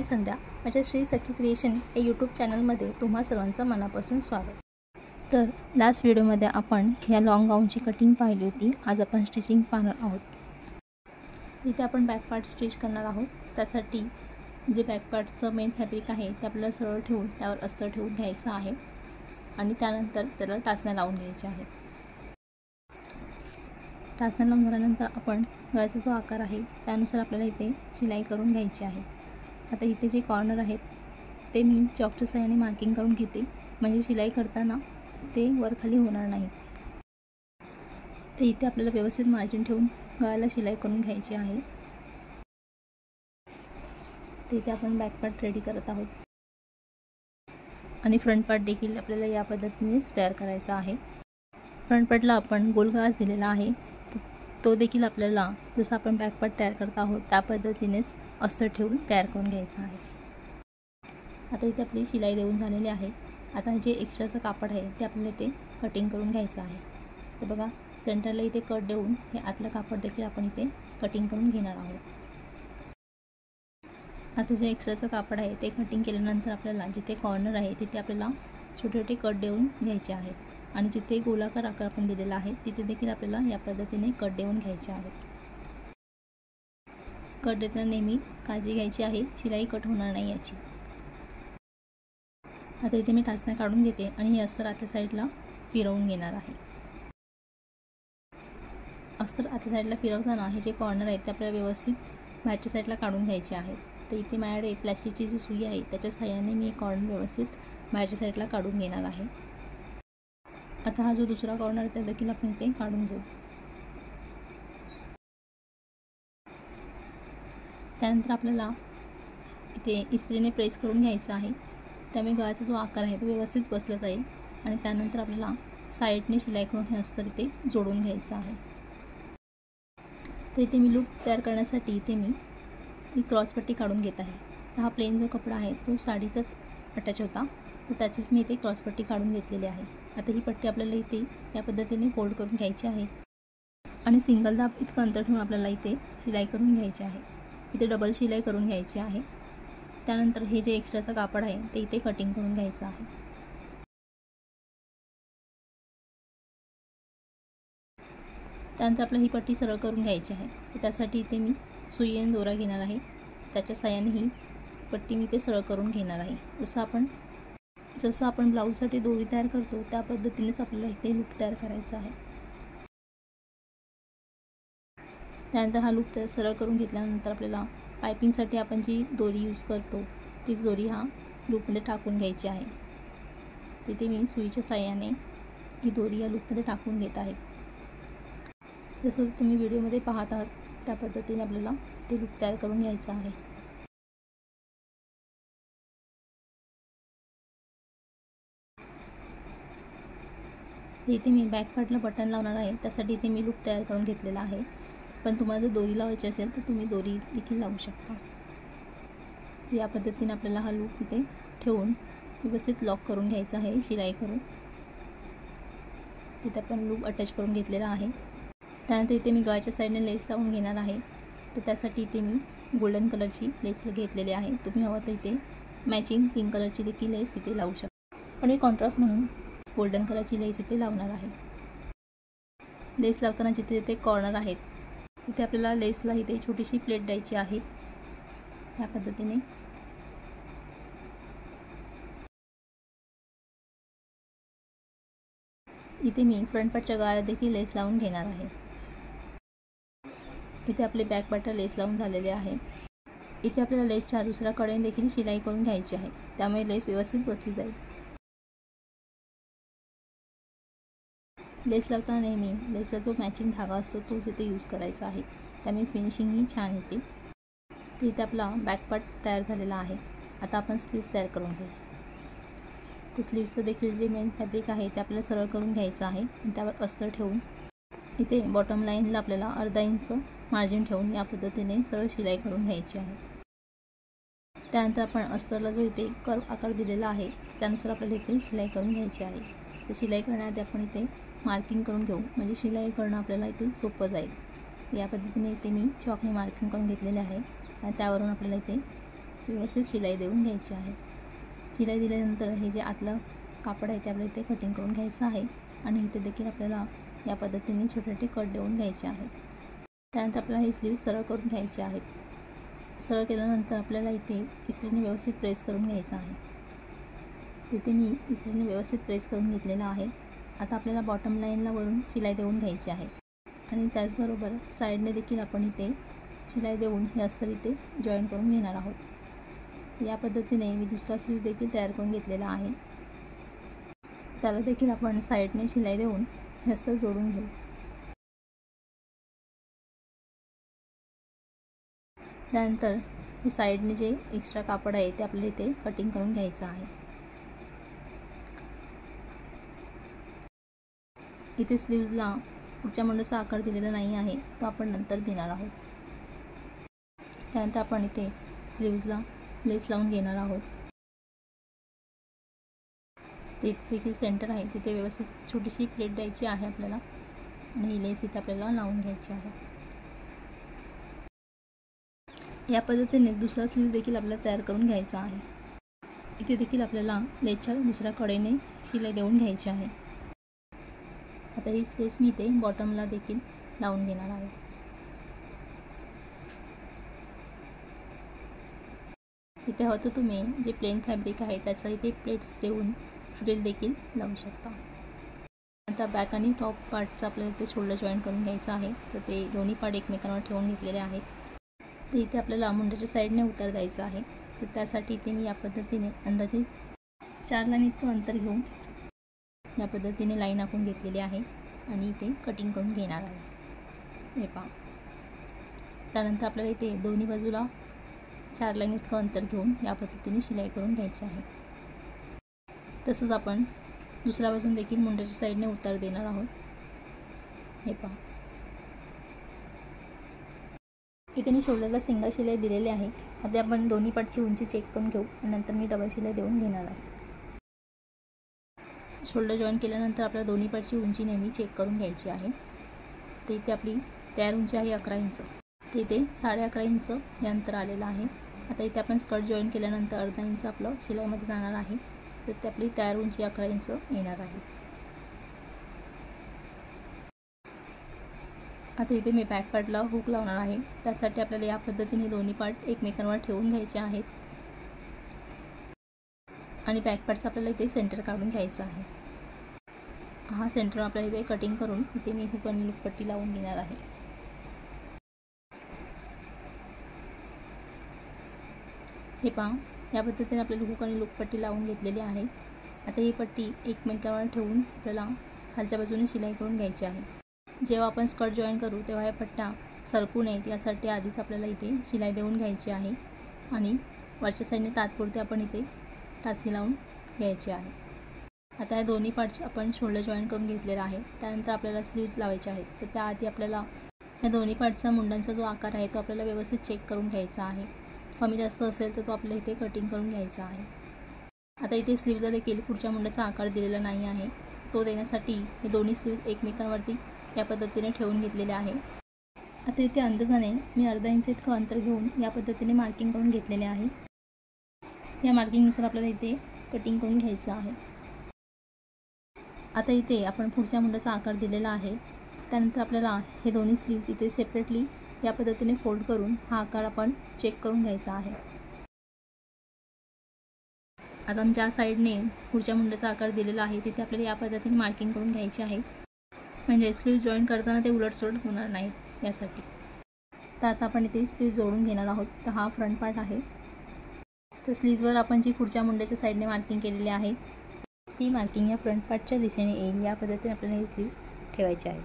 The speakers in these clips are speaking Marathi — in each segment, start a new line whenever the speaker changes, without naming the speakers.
संध्या. माझ्या श्री सखी क्रिएशन या यूट्यूब चॅनलमध्ये तुम्हा सर्वांचं मनापासून स्वागत. तर लास्ट व्हिडिओमध्ये आपण ह्या लॉंग गाऊनची कटिंग पाहिली होती. आज आपण स्टिचिंग पाहणार आहोत. इथे आपण बॅक पार्ट स्टिच करणार आहोत. त्यासाठी जे बॅक पार्टचं मेन फॅब्रिक आहे ते आपल्याला सरळ ठेवून त्यावर अस्तर ठेवून घ्यायचं आहे आणि त्यानंतर त्याला टाचण्या लावून घ्यायच्या आहेत. टाचण्या लावून झाल्यानंतर आपण गळ्याचा जो आकार आहे त्यानुसार आपल्याला इथे शिलाई करून घ्यायची आहे. आता इथे जे कॉर्नर आहेत ते मी चॉकच्या साहाय्याने मार्किंग करून घेते, म्हणजे शिलाई करताना ते वर खाली होणार नाही. तर इथे आपल्याला व्यवस्थित मार्जिन ठेवून गळ्याला शिलाई करून घ्यायची आहे. तर इथे आपण बॅक पार्ट रेडी करत आहोत आणि फ्रंट पार्ट देखील आपल्याला या पद्धतीनेच तयार करायचा आहे. फ्रंट पार्टला आपण गोल गळा दिलेला आहे, तो देखील आपल्याला जसं आपण बॅक पार्ट तयार करत आहोत त्या पद्धतीनेच अस्तर ठेवून तयार करून घ्यायचं आहे. आता इथे आपली शिलाई देऊन झालेली आहे. आता जे एक्स्ट्राचं कापड आहे ते आपल्याला इथे कटिंग करून घ्यायचं आहे. तर बघा, सेंटरला इथे कट देऊन हे आतलं कापड देखील आपण इथे कटिंग करून घेणार आहोत. आता जे एक्स्ट्राचं कापड आहे ते कटिंग केल्यानंतर आपल्याला जिथे कॉर्नर आहे तिथे आपल्याला छोटे छोटे कट देऊन घ्यायचे आहेत आणि जिथे गोलाकार आकार आपण दिलेला आहे तिथे देखील आपल्याला या पद्धतीने कट देऊन घ्यायचे आहेत. कट देताना नेहमी काळजी घ्यायची आहे, शिलाई कट होणार नाही याची. आता इथे मी टाचण्या काढून घेते आणि हे अस्तर आतल्या साईडला फिरवून घेणार आहे. अस्तर आतल्या साईडला फिरवताना हे जे कॉर्नर आहेत ते आपल्याला व्यवस्थित बाहेरच्या साईडला काढून घ्यायचे आहेत. तर इथे माझ्याकडे प्लॅस्टिकची जी सुई आहे त्याच्या साहाय्याने मी कॉर्नर व्यवस्थित बाहेरच्या साईडला काढून घेणार आहे. आता हा जो दुसरा कॉर्नर आहे त्या देखील आपण इथे काढून घेऊ. त्यानंतर आपल्याला इथे इस्त्रीने प्रेस करून घ्यायचं आहे, त्यामुळे गळ्याचा जो आकार आहे तो व्यवस्थित बसला जाईल आणि त्यानंतर आपल्याला साईडने शिलाई करून हे अस्तर इथे जोडून घ्यायचं आहे. तर इथे मी लूप तयार करण्यासाठी इथे मी ही क्रॉसपट्टी काढून घेत आहे. तर हा प्लेन जो कपडा आहे तो साडीचाच अटॅच होता, तर त्याचीच मी इथे क्रॉसपट्टी काढून घेतलेली आहे. आता ही पट्टी आपल्याला इथे या पद्धतीने फोल्ड करून घ्यायची आहे आणि सिंगल दाब इतकं अंतर ठेवून आपल्याला इथे शिलाई करून घ्यायची आहे. इथे डबल शिलाई करून घ्यायची आहे. त्यानंतर हे जे एक्स्ट्राचं कापड आहे ते इथे कटिंग करून घ्यायचं आहे. त्यानंतर आपल्याला ही पट्टी सरळ करून घ्यायची आहे. तर त्यासाठी इथे मी सुई आणि दोरा घेणार आहे, त्याच्या साहाय्याने ही पट्टी मी इथे सरळ करून घेणार आहे. जसं आपण ब्लाऊजसाठी दोरी तयार करतो त्या पद्धतीनेच आपल्याला इथे लूप तयार करायचा आहे. त्यानंतर हा लूप सरळ करून घेतल्यानंतर आपल्याला पायपिंगसाठी आपण जी दोरी यूज करतो तीच दोरी हा लूपमध्ये टाकून घ्यायची आहे. तिथे मी सुईच्या साहाय्याने ही दोरी या लूपमध्ये टाकून घेत आहे. जसं तुम्ही व्हिडिओमध्ये पाहत आहात त्या पद्धतीने आपल्याला ते लूप तयार करून घ्यायचं आहे. इथे मी बॅक पार्टला बटन लावणार आहे, त्यासाठी इथे मी लूप तयार करून घेतलेला आहे. पण तुम्हाला जर दोरी लावायची असेल तर तुम्ही दोरी देखील लावू शकता. या पद्धतीने आपल्याला हा लूप इथे ठेवून व्यवस्थित लॉक करून घ्यायचा आहे शिलाई करून. तिथे आपण लूप अटॅच करून घेतलेला आहे. त्यानंतर इथे मी गळ्याच्या साईडने लेस लावून घेणार आहे. तर त्यासाठी इथे मी गोल्डन कलरची लेस घेतलेली आहे. तुम्ही हवं तर इथे मॅचिंग पिंक कलरची देखील लेस इथे लावू शकता, पण मी कॉन्ट्रास्ट म्हणून गोल्डन कलरची लेस इथे लावणार आहे. लेस लावताना जिथे जिथे कॉर्नर आहेत तिथे आपल्याला लेसला इथे छोटीशी प्लेट द्यायची आहे. या पद्धतीने इथे मी फ्रंट पार्टच्या गळ्याला देखील लेस लावून घेणार आहे. इथे आपले बॅक पार्टला लेस लावून झालेले आहे. इथे आपल्याला लेसच्या दुसऱ्या कडेने देखील शिलाई करून घ्यायची आहे, त्यामुळे लेस व्यवस्थित बसली जाईल. लेस लावताना नेहमी लेसचा जो मॅचिंग धागा असतो तो तिथे यूज करायचा आहे, त्यामुळे फिनिशिंगही छान येते. तर इथे आपला बॅक पार्ट तयार झालेला आहे. आता आपण स्लीव्स तयार करून घेऊ. तर स्लीव्सचं देखील जे मेन फॅब्रिक आहे ते आपल्याला सरळ करून घ्यायचं आहे आणि त्यावर अस्तर ठेवून इथे बॉटम लाईनला आपल्याला अर्धा इंच मार्जिन ठेवून या पद्धतीने सरळ शिलाई करून घ्यायची आहे. त्यानंतर आपण अस्तरला जो इथे कर्व आकार दिलेला आहे त्यानुसार आपल्याला इथे शिलाई करून घ्यायची आहे. तर शिलाई करण्याआधी आपण इथे मार्किंग करून घेऊ, म्हणजे शिलाई करणं आपल्याला इथे सोपं जाईल. या पद्धतीने इथे मी चॉकने मार्किंग करून घेतलेले आहे आणि त्यावरून आपल्याला इथे व्यवस्थित शिलाई देऊन घ्यायची आहे. शिलाई दिल्यानंतर हे जे आतलं कापड आहे ते आपल्याला इथे कटिंग करून घ्यायचं आहे आणि इथे देखील आपल्याला या पद्धतीने छोटे छोटे कट देऊन घ्यायचे आहेत. त्यानंतर आपल्याला हे स्लीव्ज सरळ करून घ्यायचे आहेत. सरळ केल्यानंतर आपल्याला इथे इस्त्रीने व्यवस्थित प्रेस करून घ्यायचं आहे. तिथे मी इस्त्रीने व्यवस्थित प्रेस करून घेतलेला आहे. आता आपल्याला बॉटम लाईनला वरून शिलाई देऊन घ्यायची आहे आणि त्याचबरोबर साईडने देखील आपण इथे शिलाई देऊन हे अस्तर इथे जॉईन करून घेणार आहोत. या पद्धतीने मी दुसरा स्लीव देखील तयार करून घेतलेला आहे. त्याला देखील आपण साईडने शिलाई देऊन हे अस्तर जोडून घेऊ. त्यानंतर हे साईडने जे एक्स्ट्रा कापड आहे ते आपल्याला इथे कटिंग करून घ्यायचं आहे. इथे स्लीव्जला पुढच्या मंडळाचा आकार दिलेला नाही आहे, तो आपण नंतर देणार आहोत. त्यानंतर आपण इथे स्लीव्जला लेस लावून घेणार आहोत. तिथे देखील सेंटर आहे तिथे व्यवस्थित छोटीशी प्लेट द्यायची आहे आपल्याला आणि ही लेस इथे आपल्याला लावून घ्यायची आहे. या पद्धतीने दुसरा स्लीव देखील आपल्याला तयार करून घ्यायचा आहे. इथे देखील आपल्याला लेसच्या दुसऱ्या कडेने शिलाई देऊन घ्यायची आहे. आता ही लेस मी इथे बॉटमला देखील लावून घेणार आहे. इथे हवं तुम्ही जे प्लेन फॅब्रिक आहे त्याचा इथे प्लेट्स देऊन फ्रिल देखील लावू शकता. आता बॅक आणि टॉप पार्टचा आपल्याला इथे शोल्डर जॉईन करून घ्यायचं आहे. तर ते दोन्ही पार्ट एकमेकांवर ठेवून घेतलेले आहेत. तर इथे आपल्याला मुंड्याच्या साईडने उतार द्यायचं आहे. तर त्यासाठी इथे मी या पद्धतीने अंदाजे 4 लाईन इतकं अंतर घेऊन या पद्धतीने लाईन आखून घेतलेली आहे आणि इथे कटिंग करून घेणार आहे. हे पहा. त्यानंतर आपल्याला इथे दोन्ही बाजूला 4 लाईन इतकं अंतर घेऊन या पद्धतीने शिलाई करून घ्यायची आहे. तसंच आपण दुसऱ्या बाजून देखील मुंड्याच्या साईडने उतार देणार आहोत. हे पहा. इथे मी शोल्डरला सिंगल शिलाई दिलेली आहे. आता आपण दोन्ही पार्टची उंची चेक करून घेऊ आणि नंतर मी डबल शिलाई देऊन घेणार आहे. शोल्डर जॉईन केल्यानंतर आपल्याला दोन्ही पार्टची उंची नेहमी चेक करून घ्यायची आहे. तर इथे आपली तयार उंची आहे 11 इंच. ते इथे 11.5 इंच हे अंतर आलेलं आहे. आता इथे आपण स्कर्ट जॉईन केल्यानंतर अर्धा इंच आपलं शिलाईमध्ये जाणार आहे. तर ते आपली तयार उंची 11 इंच येणार आहे. आता इथे मी बॅक पार्टला हुक लावणार आहे. त्यासाठी आपल्याला या पद्धतीने दोन्ही पार्ट एकमेकांवर ठेवून घ्यायचे आहेत आणि बॅक पार्टचा आपल्याला इथे सेंटर काढून घ्यायचा आहे. हा सेंटर आपल्याला इथे कटिंग करून इथे मी हुक आणि लूप पट्टी लावून घेणार आहे. हे पहा. या पद्धतीने आपल्याला हुक आणि लूप पट्टी लावून घेतलेली आहे. आता ही पट्टी एकमेकांवर ठेवून आपल्याला खालच्या बाजूने शिलाई करून घ्यायची आहे. जेव्हा आपण स्कर्ट जॉईन करू तेव्हा या पट्ट्या सरकू नयेत यासाठी आधीच आपल्याला इथे शिलाई देऊन घ्यायची आहे आणि वरच्या साईडने तात्पुरते आपण इथे टाचणी लावून घ्यायची आहे. आता या दोन्ही पार्टचे आपण शोल्डर जॉईन करून घेतलेला आहे. त्यानंतर आपल्याला स्लीव्ज लावायचे आहेत. तर त्याआधी आपल्याला या दोन्ही पार्टचा मुंडांचा जो आकार आहे तो आपल्याला व्यवस्थित चेक करून घ्यायचा आहे. कमी जास्त असेल तर तो आपल्याला इथे कटिंग करून घ्यायचा आहे. आता इथे स्लीव्जला देखील पुढच्या मुंडाचा आकार दिलेला नाही आहे. तो देण्यासाठी हे दोन्ही स्लीव्ज एकमेकांवरती या पद्धतीने ठेवून घेतलेले आहे. आता इथे अंदाजाने मी अर्धा इंच इतकं अंतर घेऊन या पद्धतीने मार्किंग करून घेतलेले आहे. या मार्किंगनुसार आपल्याला इथे कटिंग करून घ्यायचं आहे. आता इथे आपण पुढच्या मुंडाचा आकार दिलेला आहे. त्यानंतर आपल्याला हे दोन्ही स्लीव्ज इथे सेपरेटली या पद्धतीने फोल्ड करून हा आकार आपण चेक करून घ्यायचा आहे. आता ज्या साईडने पुढच्या मुंडाचा आकार दिलेला आहे तिथे आपल्याला या पद्धतीने मार्किंग करून घ्यायची आहे. म्हणजे स्लीव्ज जॉईन करताना ते उलटसुलट होणार नाहीत यासाठी. तर आता आपण इथे स्लीव्ज जोडून घेणार आहोत. तर हा फ्रंट पार्ट आहे. तर स्लीव्जवर आपण जी पुढच्या मुंड्याच्या साईडने मार्किंग केलेली आहे ती मार्किंग या फ्रंट पार्टच्या दिशेने येईल. या पद्धतीने आपल्याला हे स्लीव्ज ठेवायचे आहेत.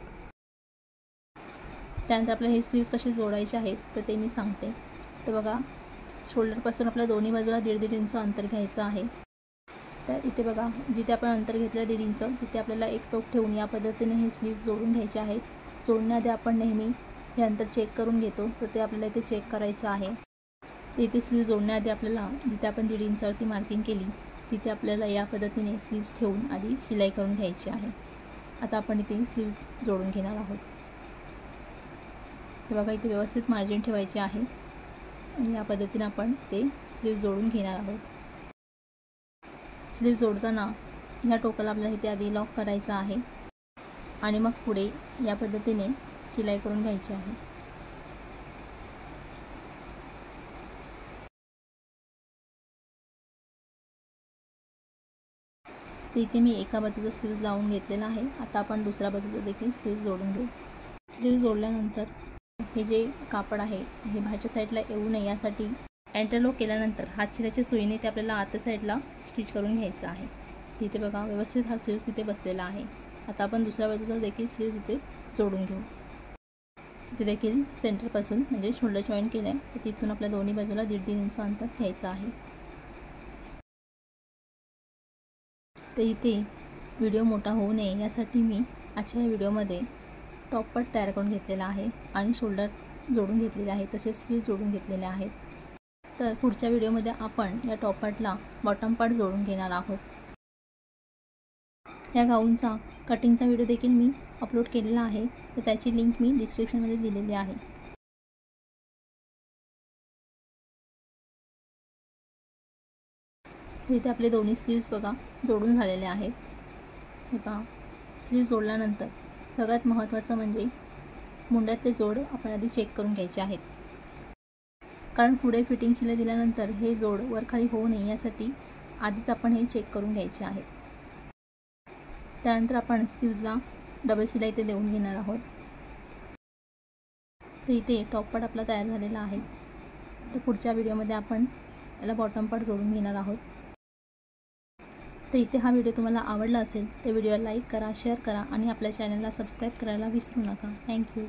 त्यानंतर आपल्याला हे स्लीव्ज कसे जोडायचे आहेत तर ते मी सांगते. तर बघा, शोल्डरपासून आपल्याला दोन्ही बाजूला 1.5 इंच अंतर घ्यायचं आहे. तर इथे बघा, जिथे आपण अंतर घेतलं 1.5 इंच तिथे आपल्याला एक टोक ठेवून या पद्धतीने हे स्लीव्ज जोडून घ्यायचे आहेत. जोडण्याआधी आपण नेहमी हे अंतर चेक करून घेतो. तर ते आपल्याला इथे चेक करायचं आहे. तर इथे स्लीव्ज जोडण्याआधी आपल्याला जिथे आपण 1.5 इंचावरती मार्किंग केली तिथे आपल्याला या पद्धतीने स्लीव्ज ठेवून आधी शिलाई करून घ्यायची आहे. आता आपण इथे स्लीव्ज जोडून घेणार आहोत. तर बघा, इथे व्यवस्थित मार्जिन ठेवायचे आहे. आणि या पद्धतीने आपण ते स्लीव जोडून घेणार आहोत. स्लीव जोडताना ह्या टोकाला आपल्याला इथे आधी लॉक करायचा आहे आणि मग पुढे या पद्धतीने शिलाई करून घ्यायची आहे. तर इथे मी एका बाजूचा स्लीव लावून घेतलेला आहे. आता आपण दुसऱ्या बाजूचा देखील स्लीव जोडून घेऊ. स्लीव जोडल्यानंतर हे जे कापड आहे हे बाहेरच्या साईडला येऊ नये यासाठी एंटरलॉक केल्यानंतर हातशिलाच्या सुईने ते आपल्याला आतल्या साईडला स्टिच करून घ्यायचं आहे. तिथे बघा व्यवस्थित हा स्लीव्स इथे बसलेला आहे. आता आपण दुसऱ्या बाजूचा देखील स्लीव्स इथे जोडून घेऊ. इथे देखील सेंटरपासून म्हणजे शोल्डर जॉईंट केलं आहे तर तिथून आपल्या दोन्ही बाजूला 1.5 इंच अंतर घ्यायचं आहे. तर इथे व्हिडिओ मोठा होऊ नये यासाठी मी आजच्या व्हिडिओमध्ये टॉप पार्ट तयार करून घेतलेला आहे आणि शोल्डर जोडून घेतलेले आहे, तसेच स्लीव जोडून घेतलेले आहेत. तर पुढच्या व्हिडिओमध्ये आपण या टॉप पार्टला बॉटम पार्ट जोडून घेणार आहोत. या गाऊनचा कटिंगचा व्हिडिओ देखील मी अपलोड केलेला आहे, तर त्याची लिंक मी डिस्क्रिप्शनमध्ये दिलेली आहे. इथे आपले दोन्ही स्लीव्स बघा जोडून झालेले आहेत. हे पहा, स्लीव जोडल्यानंतर सगळ्यात महत्त्वाचं म्हणजे मुंड्यातले जोड आपण आधी चेक करून घ्यायचे आहेत, कारण पुढे फिटिंग शिलाई दिल्यानंतर हे जोड वरखाली होऊ नये यासाठी आधीच आपण हे चेक करून घ्यायचे आहे. त्यानंतर आपण स्लीव्जला डबल शिलाई इथे देऊन घेणार आहोत. तर इथे टॉप पार्ट आपला तयार झालेला आहे. तर पुढच्या व्हिडिओमध्ये आपण याला बॉटम पार्ट जोडून घेणार आहोत. तर इथे हा व्हिडिओ तुम्हाला आवडला असेल तर व्हिडिओला लाईक करा, शेअर करा आणि आपल्या चॅनलला सबस्क्राईब करायला विसरू नका. थँक्यू.